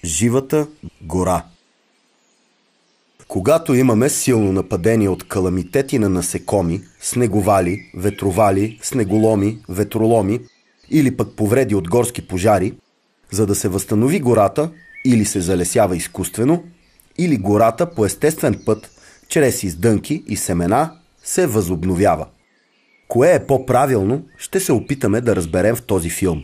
живата гора. Когато имаме силно нападение от каламитети на насекоми, снеговали, ветровали, снеголоми, ветроломи или пък повреди от горски пожари, за да се възстанови гората, или се залесява изкуствено, или гората по естествен път, чрез издънки и семена, се възобновява. Кое е по-правилно, ще се опитаме да разберем в този филм.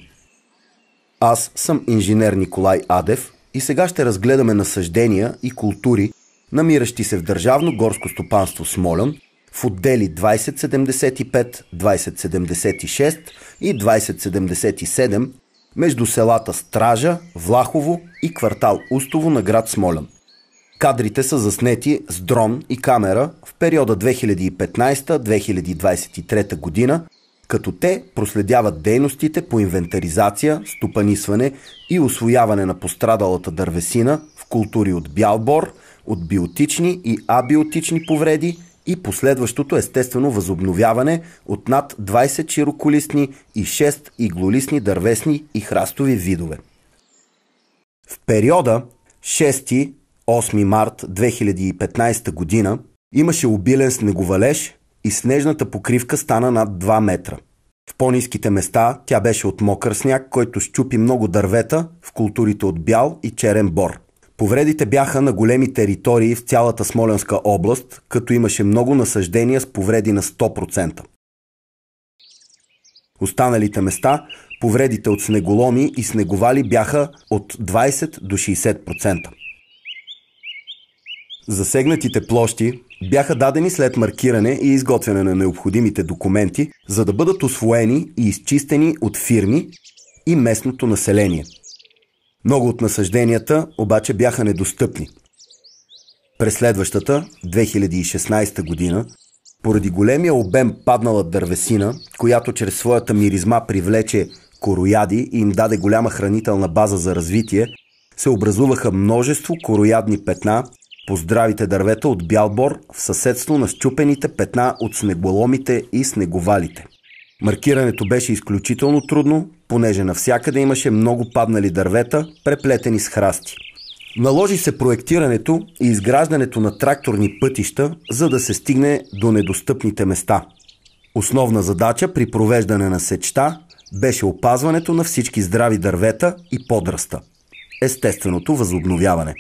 Аз съм инженер Николай Адев и сега ще разгледаме насаждения и култури, намиращи се в Държавно горско стопанство Смолян, в отдели 2075, 2076 и 2077 между селата Стража, Влахово и квартал Устово на град Смолян. Кадрите са заснети с дрон и камера в периода 2015-2023 година, като те проследяват дейностите по инвентаризация, стопанисване и усвояване на пострадалата дървесина в култури от бял бор, от биотични и абиотични повреди и последващото естествено възобновяване от над 20 широколистни и 6 иглолистни дървесни и храстови видове. В периода 6-8 март 2015 година имаше обилен снеговалеж и снежната покривка стана над 2 метра. В по-ниските места тя беше от мокър сняг, който счупи много дървета в културите от бял и черен бор. Повредите бяха на големи територии в цялата Смолянска област, като имаше много насаждения с повреди на 100%. Останалите места, повредите от снеголоми и снеговали бяха от 20 до 60%. Засегнатите площи бяха дадени след маркиране и изготвяне на необходимите документи, за да бъдат усвоени и изчистени от фирми и местното население. Много от насажденията обаче бяха недостъпни. През следващата, 2016 година, поради големия обем паднала дървесина, която чрез своята миризма привлече корояди и им даде голяма хранителна база за развитие, се образуваха множество короядни петна по здравите дървета от бял бор в съседство на счупените петна от снеголомите и снеговалите. Маркирането беше изключително трудно, понеже навсякъде имаше много паднали дървета, преплетени с храсти. Наложи се проектирането и изграждането на тракторни пътища, за да се стигне до недостъпните места. Основна задача при провеждане на сечта беше опазването на всички здрави дървета и подръста. Естественото възобновяване.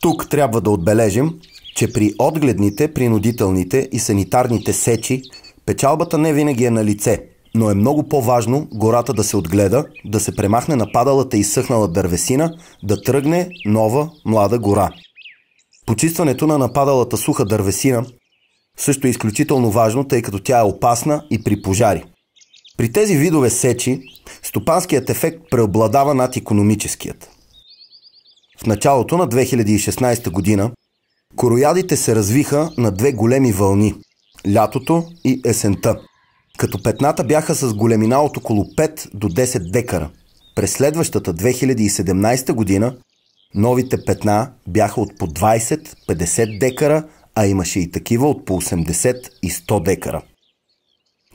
Тук трябва да отбележим, че при отгледните, принудителните и санитарните сечи печалбата не винаги е на лице, но е много по-важно гората да се отгледа, да се премахне нападалата и изсъхнала дървесина, да тръгне нова, млада гора. Почистването на нападалата суха дървесина също е изключително важно, тъй като тя е опасна и при пожари. При тези видове сечи стопанският ефект преобладава над икономическият. В началото на 2016 година короядите се развиха на две големи вълни – лятото и есента, като петната бяха с големина от около 5 до 10 декара. През следващата 2017 година новите петна бяха от по 20-50 декара, а имаше и такива от по 80 и 100 декара.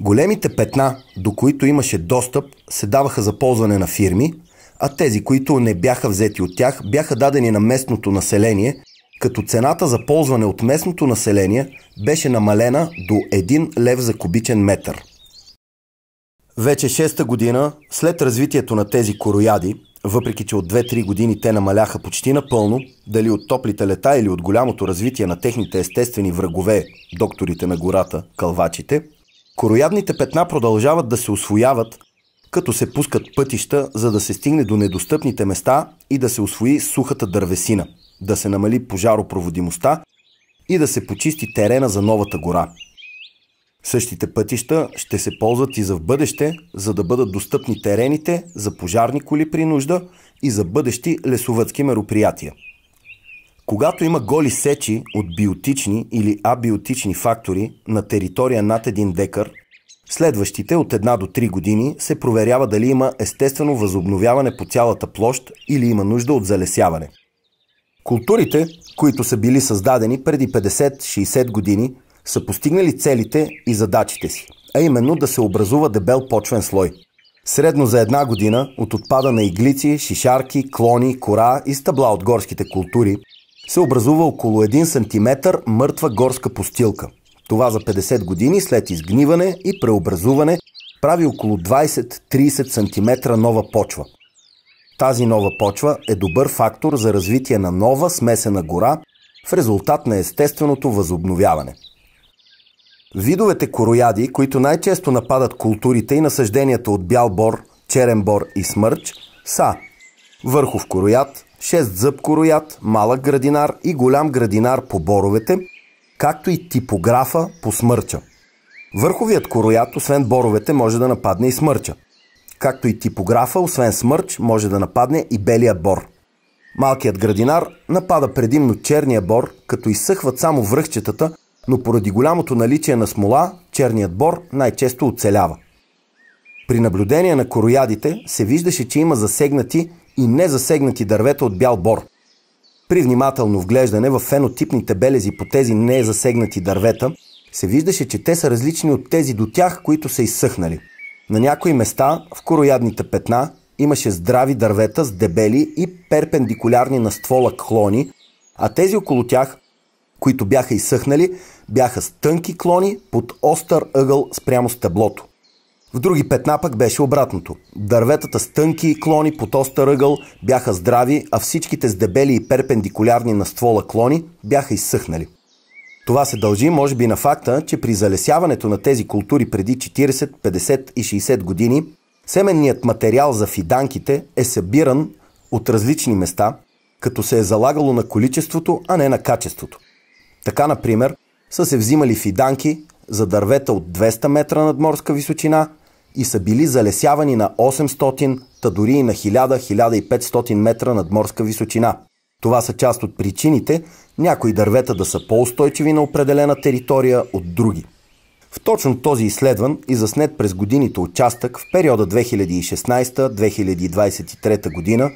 Големите петна, до които имаше достъп, се даваха за ползване на фирми, а тези, които не бяха взети от тях, бяха дадени на местното население, като цената за ползване от местното население беше намалена до 1 лев за кубичен метър. Вече 6-та година, след развитието на тези корояди, въпреки че от 2-3 години те намаляха почти напълно, дали от топлите лета или от голямото развитие на техните естествени врагове, докторите на гората, кълвачите, короядните петна продължават да се усвояват, като се пускат пътища, за да се стигне до недостъпните места и да се усвои сухата дървесина, да се намали пожаропроводимостта и да се почисти терена за новата гора. Същите пътища ще се ползват и за в бъдеще, за да бъдат достъпни терените за пожарни коли при нужда и за бъдещи лесовъдски мероприятия. Когато има голи сечи от биотични или абиотични фактори на територия над 1 декар, следващите от 1 до 3 години се проверява дали има естествено възобновяване по цялата площ или има нужда от залесяване. Културите, които са били създадени преди 50-60 години, са постигнали целите и задачите си, а именно да се образува дебел почвен слой. Средно за една година от отпада на иглици, шишарки, клони, кора и стъбла от горските култури се образува около 1 см мъртва горска постилка. Това за 50 години след изгниване и преобразуване прави около 20-30 см нова почва. Тази нова почва е добър фактор за развитие на нова смесена гора в резултат на естественото възобновяване. Видовете корояди, които най-често нападат културите и насажденията от бял бор, черен бор и смърч, са върхов корояд, шестзъб корояд, малък градинар и голям градинар по боровете, както и типографа по смърча. Върховият корояд, освен боровете, може да нападне и смърча. Както и типографа, освен смърч, може да нападне и белия бор. Малкият градинар напада предимно черния бор, като изсъхват само връхчетата, но поради голямото наличие на смола, черният бор най-често оцелява. При наблюдение на короядите се виждаше, че има засегнати и незасегнати дървета от бял бор. При внимателно вглеждане в фенотипните белези по тези незасегнати дървета се виждаше, че те са различни от тези до тях, които са изсъхнали. На някои места в короядните петна имаше здрави дървета с дебели и перпендикулярни на ствола клони, а тези около тях, които бяха изсъхнали, бяха с тънки клони под остър ъгъл спрямо стъблото. В други петна пък беше обратното. Дърветата с тънки клони под остър ъгъл бяха здрави, а всичките с дебели и перпендикулярни на ствола клони бяха изсъхнали. Това се дължи, може би, на факта, че при залесяването на тези култури преди 40, 50 и 60 години, семенният материал за фиданките е събиран от различни места, като се е залагало на количеството, а не на качеството. Така, например, са се взимали фиданки за дървета от 200 метра надморска височина и са били залесявани на 800, та дори и на 1000-1500 метра надморска височина. Това са част от причините някои дървета да са по-устойчиви на определена територия от други. В точно този изследван и заснет през годините участък в периода 2016-2023 година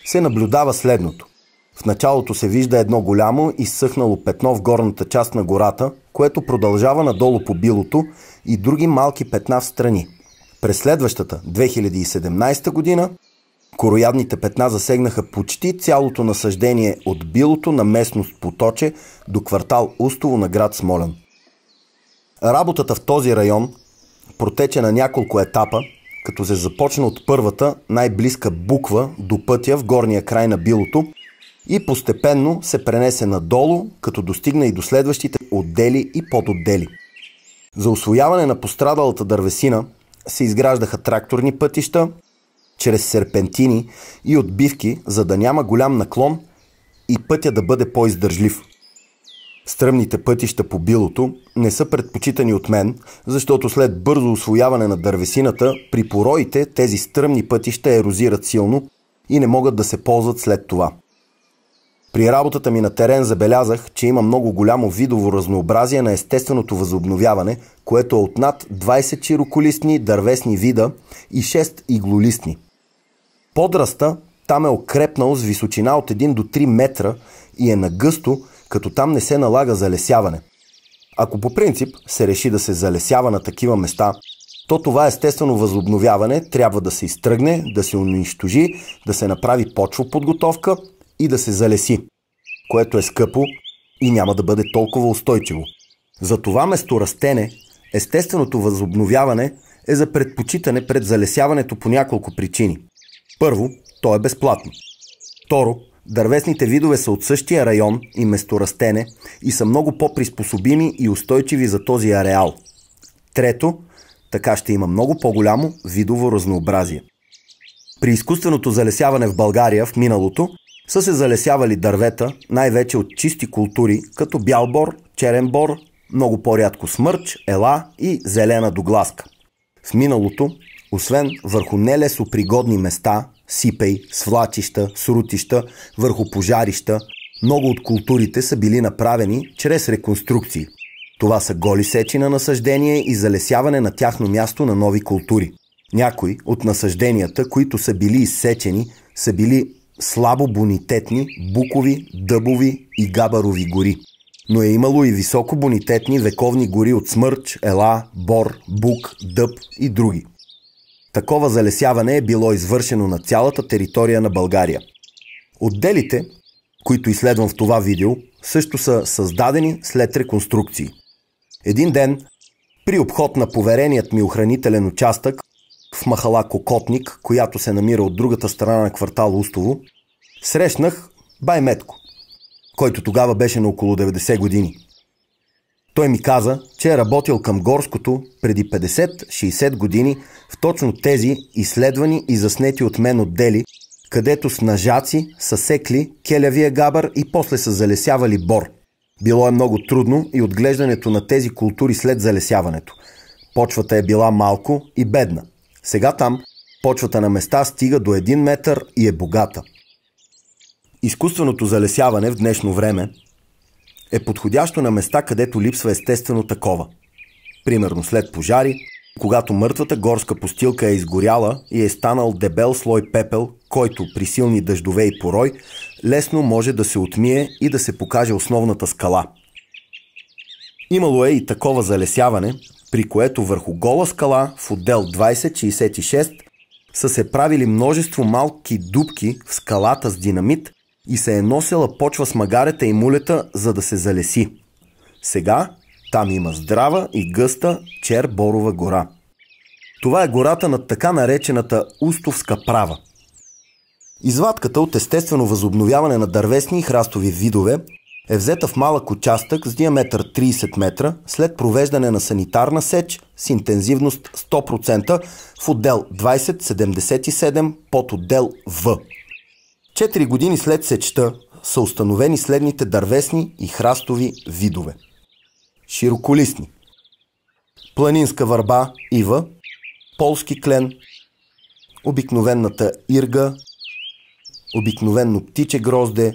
се наблюдава следното. В началото се вижда едно голямо изсъхнало петно в горната част на гората, което продължава надолу по билото и други малки петна в страни. През следващата 2017 година короядните петна засегнаха почти цялото насаждение от билото на местност Поточе до квартал Устово на град Смолян. Работата в този район протече на няколко етапа, като се започна от първата най-близка буква до пътя в горния край на билото и постепенно се пренесе надолу, като достигна и до следващите отдели и подотдели. За усвояване на пострадалата дървесина се изграждаха тракторни пътища, чрез серпентини и отбивки, за да няма голям наклон и пътя да бъде по-издържлив. Стръмните пътища по билото не са предпочитани от мен, защото след бързо усвояване на дървесината, при пороите тези стръмни пътища ерозират силно и не могат да се ползват след това. При работата ми на терен забелязах, че има много голямо видово разнообразие на естественото възобновяване, което е от над 20 широколистни дървесни вида и 6 иглолистни. Подръста там е укрепнал с височина от 1 до 3 метра и е нагъсто, като там не се налага залесяване. Ако по принцип се реши да се залесява на такива места, то това естествено възобновяване трябва да се изтръгне, да се унищожи, да се направи почвоподготовка и да се залеси, което е скъпо и няма да бъде толкова устойчиво. За това месторастене, естественото възобновяване е за предпочитане пред залесяването по няколко причини. Първо, то е безплатно. Второ, дървесните видове са от същия район и месторастене и са много по-приспособими и устойчиви за този ареал. Трето, така ще има много по-голямо видово разнообразие. При изкуственото залесяване в България в миналото са се залесявали дървета, най-вече от чисти култури, като бял бор, черен бор, много по-рядко смърч, ела и зелена догласка. В миналото, освен върху нелесопригодни места, сипей, свлачища, срутища, върху пожарища, много от културите са били направени чрез реконструкции. Това са голи сечи на насъждение и залесяване на тяхно място на нови култури. Някои от насъжденията, които са били изсечени, са били слабо бонитетни, букови, дъбови и габарови гори. Но е имало и високобонитетни вековни гори от смърч, ела, бор, бук, дъб и други. Такова залесяване е било извършено на цялата територия на България. Отделите, които изследвам в това видео, също са създадени след реконструкции. Един ден, при обход на повереният ми охранителен участък в махала Кокотник, която се намира от другата страна на квартал Устово, срещнах бай Метко, който тогава беше на около 90 години. Той ми каза, че е работил към горското преди 50-60 години в точно тези изследвани и заснети от мен отдели, където с нажаци са секли келявия габър и после са залесявали бор. Било е много трудно и отглеждането на тези култури след залесяването. Почвата е била малко и бедна. Сега там почвата на места стига до 1 метър и е богата. Изкуственото залесяване в днешно време е подходящо на места, където липсва естествено такова. Примерно след пожари, когато мъртвата горска постилка е изгоряла и е станал дебел слой пепел, който при силни дъждове и порой лесно може да се отмие и да се покаже основната скала. Имало е и такова залесяване, при което върху гола скала в отдел 2066 са се правили множество малки дупки в скалата с динамит и се е носела почва с магарета и мулета, за да се залеси. Сега там има здрава и гъста Черборова гора. Това е гората над така наречената Устовска права. Извадката от естествено възобновяване на дървесни и храстови видове е взета в малък участък с диаметър 30 метра след провеждане на санитарна сеч с интензивност 100% в отдел 2077 под отдел В. 4 години след сечта са установени следните дървесни и храстови видове. Широколистни, планинска върба ива, полски клен, обикновената ирга, обикновено птиче грозде,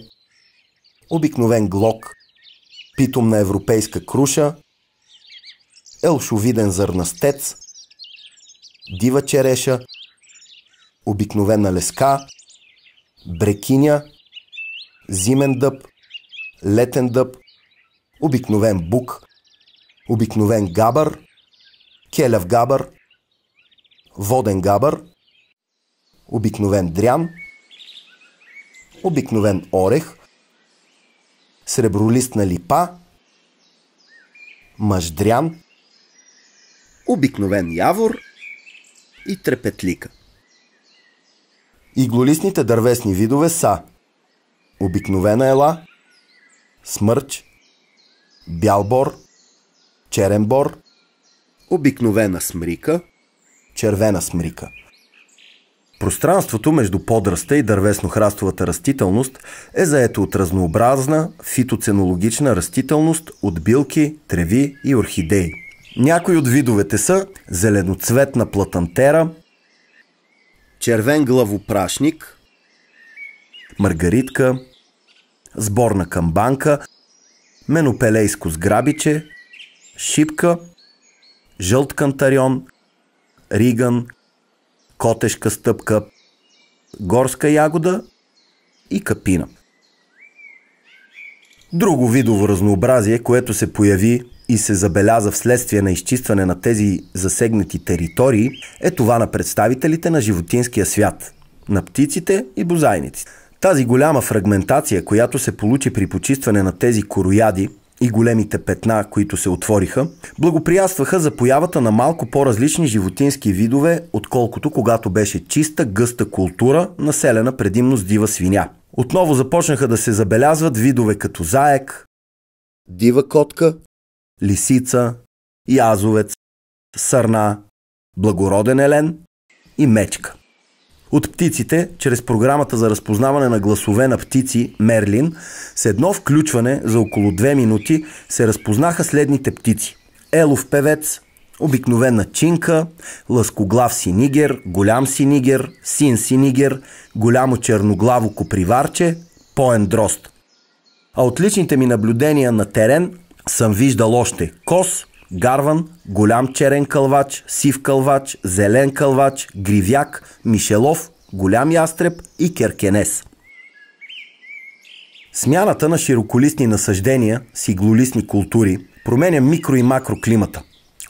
обикновен глок, питомна европейска круша, елшовиден зърнастец, дива череша, обикновена леска, брекиня, зимен дъб, летен дъб, обикновен бук, обикновен габър, келев габър, воден габър, обикновен дрян, обикновен орех, сребролистна липа, мъждрян, обикновен явор и трепетлика. Иглолистните дървесни видове са обикновена ела, смърч, бял бор, черен бор, обикновена смрика, червена смрика. Пространството между подръста и дървесно-храстовата растителност е заето от разнообразна фитоценологична растителност от билки, треви и орхидеи. Някои от видовете са зеленоцветна платантера, червен главопрашник, маргаритка, сборна камбанка, менопелейско сграбиче, шипка, жълт кантарион, риган, котешка стъпка, горска ягода и капина. Друго видово разнообразие, което се появи и се забеляза вследствие на изчистване на тези засегнати територии, е това на представителите на животинския свят, на птиците и бозайниците. Тази голяма фрагментация, която се получи при почистване на тези корояди и големите петна, които се отвориха, благоприятстваха за появата на малко по-различни животински видове, отколкото когато беше чиста, гъста култура, населена предимно с дива свиня. Отново започнаха да се забелязват видове като заек, дива котка, лисица, язовец, сърна, благороден елен и мечка. От птиците, чрез програмата за разпознаване на гласове на птици Мерлин, с едно включване за около 2 минути се разпознаха следните птици: елов певец, обикновена чинка, лъскоглав синигер, голям синигер, син синигер, голямо черноглаво коприварче, поен дрозд. А от личните ми наблюдения на терен съм виждал още кос, гарван, голям черен кълвач, сив кълвач, зелен кълвач, гривяк, мишелов, голям ястреб и керкенес. Смяната на широколистни насъждения с иглолистни култури променя микро и макроклимата.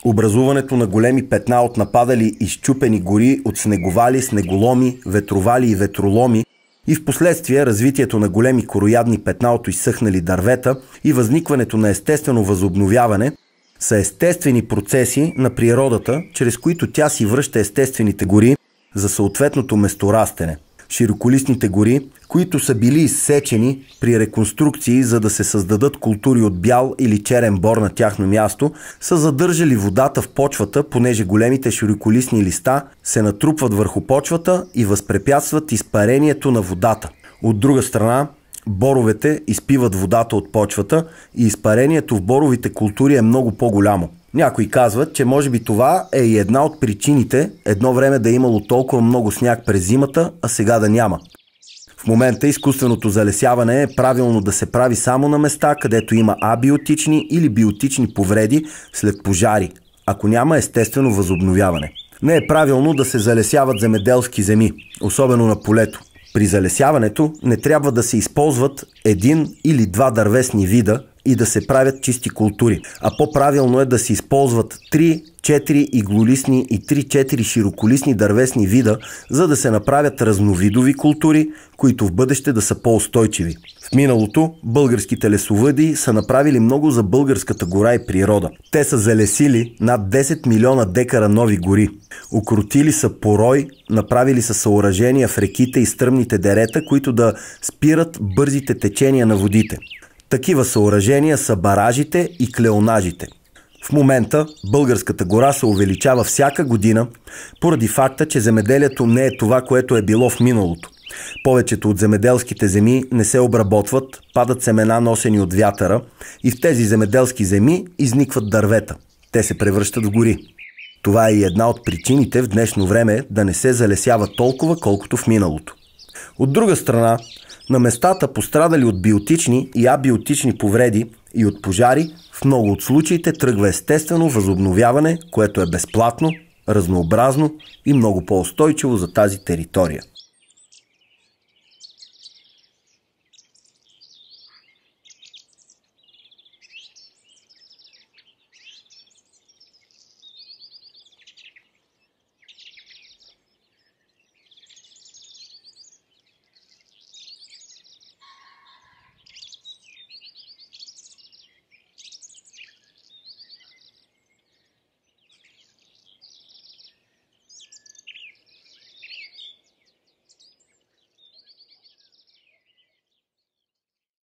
Образуването на големи петна от нападали и счупени гори от снеговали, снеголоми, ветровали и ветроломи и в последствие развитието на големи короядни петна от изсъхнали дървета и възникването на естествено възобновяване са естествени процеси на природата, чрез които тя си връща естествените гори за съответното месторастене. Широколистните гори, които са били изсечени при реконструкции, за да се създадат култури от бял или черен бор на тяхно място, са задържали водата в почвата, понеже големите широколистни листа се натрупват върху почвата и възпрепятстват изпарението на водата. От друга страна, боровете изпиват водата от почвата и изпарението в боровите култури е много по-голямо. Някои казват, че може би това е и една от причините едно време да е имало толкова много сняг през зимата, а сега да няма. В момента изкуственото залесяване е правилно да се прави само на места, където има абиотични или биотични повреди след пожари, ако няма естествено възобновяване. Не е правилно да се залесяват земеделски земи, особено на полето. При залесяването не трябва да се използват един или два дървесни вида и да се правят чисти култури, а по-правилно е да се използват 3-4 иглолистни и 3-4 широколистни дървесни вида, за да се направят разновидови култури, които в бъдеще да са по-устойчиви. В миналото българските лесовъди са направили много за българската гора и природа. Те са залесили над 10 милиона декара нови гори. Укротили са порой, направили са съоръжения в реките и стръмните дерета, които да спират бързите течения на водите. Такива съоръжения са баражите и клеонажите. В момента българската гора се увеличава всяка година поради факта, че земеделието не е това, което е било в миналото. Повечето от земеделските земи не се обработват, падат семена носени от вятъра и в тези земеделски земи изникват дървета. Те се превръщат в гори. Това е и една от причините в днешно време да не се залесява толкова, колкото в миналото. От друга страна, на местата, пострадали от биотични и абиотични повреди и от пожари, в много от случаите тръгва естествено възобновяване, което е безплатно, разнообразно и много по-устойчиво за тази територия.